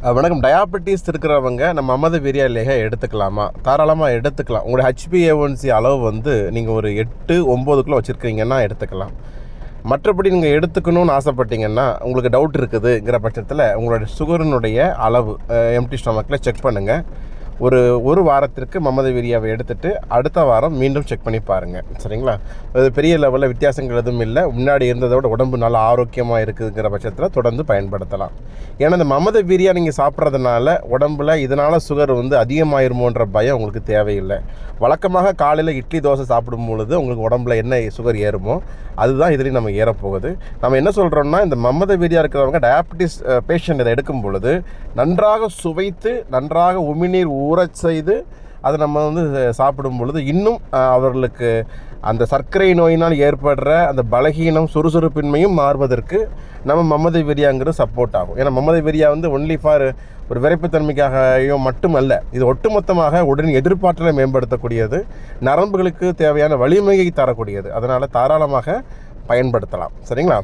வணக்கம். டயாபெட்டிஸ் இருக்கிறவங்க நம்ம அமத வீரியா லேக எடுத்துக்கலாமா? தாராளமாக எடுத்துக்கலாம். உங்களுடைய HbA1c அளவு வந்து நீங்கள் ஒரு 8-9க்குள்ளே வச்சுருக்கீங்கன்னா எடுத்துக்கலாம். மற்றபடி நீங்கள் எடுத்துக்கணும்னு ஆசைப்பட்டீங்கன்னா, உங்களுக்கு டவுட் இருக்குதுங்கிற பட்சத்தில் உங்களுடைய சுகரினுடைய அளவு எம்டி ஸ்டொமக்கில் செக் பண்ணுங்கள். ஒரு வாரத்திற்கு மமத வீரியாவை எடுத்துகிட்டு அடுத்த வாரம் மீண்டும் செக் பண்ணி பாருங்கள். சரிங்களா? அது பெரிய லெவலில் வித்தியாசங்கள் எதுவும் இல்லை. முன்னாடி இருந்ததை விட உடம்பு நல்லா ஆரோக்கியமாக இருக்குதுங்கிற பட்சத்தில் தொடர்ந்து பயன்படுத்தலாம். ஏன்னா இந்த மமத வீரியா நீங்கள் சாப்பிட்றதுனால உடம்பில் இதனால் சுகர் வந்து அதிகமாயிருமோன்ற பயம் உங்களுக்கு தேவையில்லை. வழக்கமாக காலையில் இட்லி தோசை சாப்பிடும் பொழுது உங்களுக்கு உடம்புல என்ன சுகர் ஏறுமோ அதுதான் இதுலேயும் நம்ம ஏறப்போகுது. நம்ம என்ன சொல்கிறோம்னா, இந்த மமத வீரியா இருக்கிறவங்க டயாபெட்டிஸ் பேஷண்ட் இதை எடுக்கும் பொழுது நன்றாக சுவைத்து நன்றாக உமிழ்நீர் ஊறச் செய்து அதை நம்ம வந்து சாப்பிடும் பொழுது இன்னும் அவர்களுக்கு அந்த சர்க்கரை நோயினால் ஏற்படுற அந்த பலகீனம் சுறுசுறுப்பின்மையும் மாறுவதற்கு நம்ம மமத வீரியாங்கிறது சப்போர்ட் ஆகும். ஏன்னா மமத வீரியா வந்து ஒன்லி ஃபார் ஒரு விரைப்புத்தன்மைக்காகவும் மட்டுமல்ல, இது ஒட்டுமொத்தமாக உடலின் எதிர்ப்பாற்றலை மேம்படுத்தக்கூடியது, நரம்புகளுக்கு தேவையான வலிமையை தரக்கூடியது. அதனால் தாராளமாக பயன்படுத்தலாம். சரிங்களா?